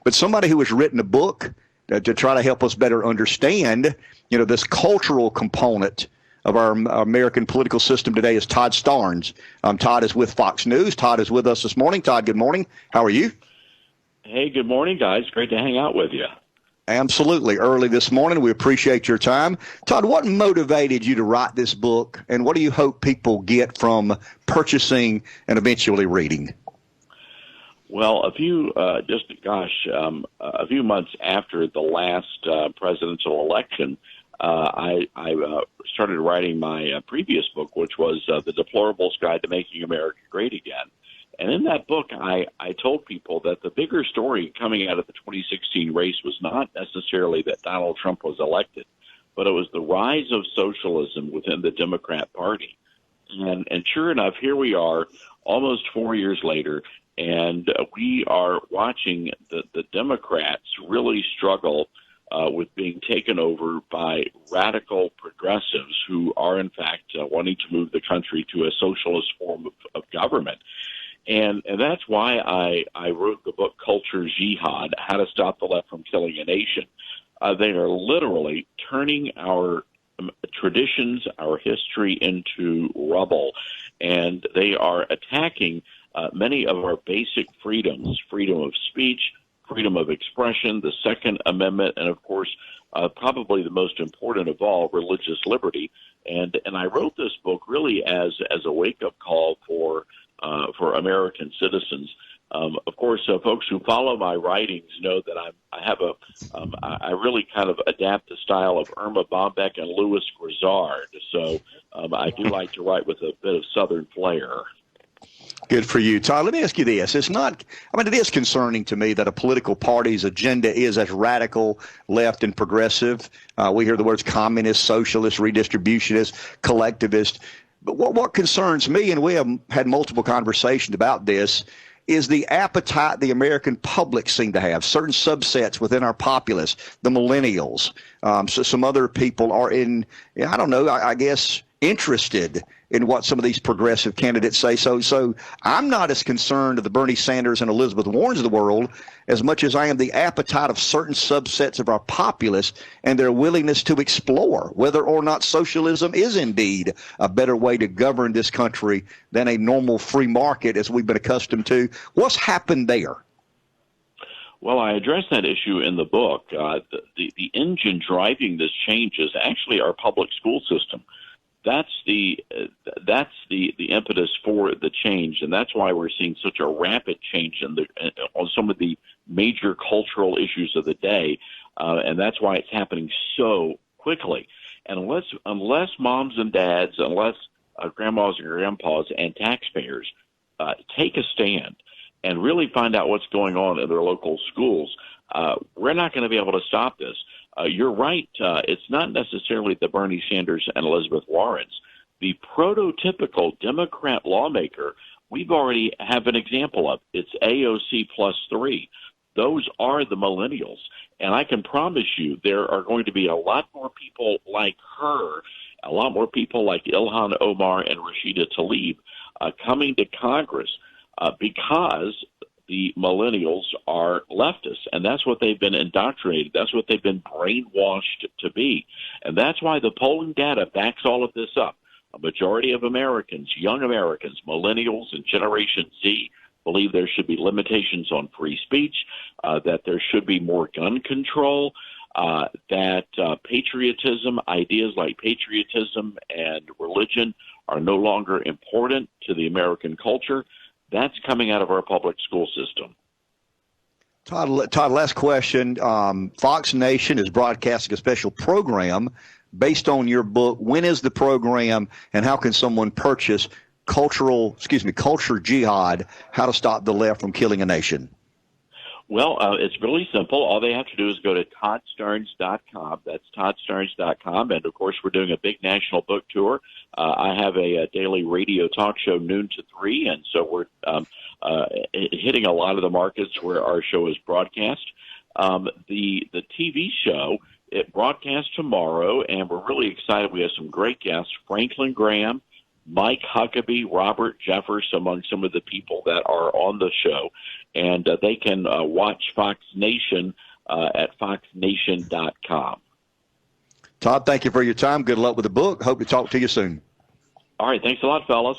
but somebody who has written a book to try to help us better understand, this cultural component of our American political system today is Todd Starnes. Todd is with Fox News. Todd is with us this morning. Todd, good morning. How are you? Hey, good morning, guys. Great to hang out with you. Absolutely. Early this morning. We appreciate your time. Todd, what motivated you to write this book, and what do you hope people get from purchasing and eventually reading? Well, a few months after the last presidential election, I started writing my previous book, which was The Deplorables Guide to Making America Great Again. And in that book, I told people that the bigger story coming out of the 2016 race was not necessarily that Donald Trump was elected, but it was the rise of socialism within the Democrat Party. And sure enough, here we are almost 4 years later, and we are watching the Democrats really struggle with being taken over by radical progressives who are, in fact, wanting to move the country to a socialist form of government. And that's why I wrote the book Culture Jihad, How to Stop the Left from Killing a Nation. They are literally turning our traditions, our history into rubble, and they are attacking many of our basic freedoms, freedom of speech, freedom of expression, the Second Amendment, and, of course, probably the most important of all, religious liberty. And I wrote this book really as a wake-up call for American citizens. Of course, folks who follow my writings know that I really kind of adapt the style of Irma Bombeck and Louis Grizzard. So I do like to write with a bit of Southern flair. Good for you, Todd. Let me ask you this. It is concerning to me that a political party's agenda is as radical, left, and progressive. We hear the words communist, socialist, redistributionist, collectivist. But what concerns me, and we have had multiple conversations about this, is the appetite the American public seem to have. Certain subsets within our populace, the millennials, so some other people are I guess, interested in what some of these progressive candidates say. So I'm not as concerned of the Bernie Sanders and Elizabeth Warrens of the world as much as I am the appetite of certain subsets of our populace and their willingness to explore whether or not socialism is indeed a better way to govern this country than a normal free market as we've been accustomed to. What's happened there? Well, I address that issue in the book. The engine driving this change is actually our public school system. That's the impetus for the change, and that's why we're seeing such a rapid change on some of the major cultural issues of the day, and that's why it's happening so quickly. And unless moms and dads, unless grandmas and grandpas and taxpayers take a stand and really find out what's going on in their local schools, we're not going to be able to stop this. You're right. It's not necessarily the Bernie Sanders and Elizabeth Warrens. The prototypical Democrat lawmaker, we've already have an example of. It's AOC plus 3. Those are the millennials. And I can promise you there are going to be a lot more people like her, a lot more people like Ilhan Omar and Rashida Tlaib coming to Congress because the millennials are leftists, and that's what they've been indoctrinated. That's what they've been brainwashed to be. And that's why the polling data backs all of this up. A majority of Americans, young Americans, millennials, and Generation Z believe there should be limitations on free speech, that there should be more gun control, that patriotism, ideas like patriotism and religion are no longer important to the American culture. That's coming out of our public school system. Todd, last question. Fox Nation is broadcasting a special program based on your book. When is the program, and how can someone purchase Culture Jihad, How to Stop the Left from Killing a Nation? Well, it's really simple. All they have to do is go to toddstarnes.com. That's toddstarnes.com. And, of course, we're doing a big national book tour. I have a daily radio talk show noon to 3, and so we're hitting a lot of the markets where our show is broadcast. The TV show, it broadcasts tomorrow, and we're really excited. We have some great guests, Franklin Graham, Mike Huckabee, Robert Jeffers, among some of the people that are on the show. And they can watch Fox Nation at foxnation.com. Todd, thank you for your time. Good luck with the book. Hope to talk to you soon. All right. Thanks a lot, fellas.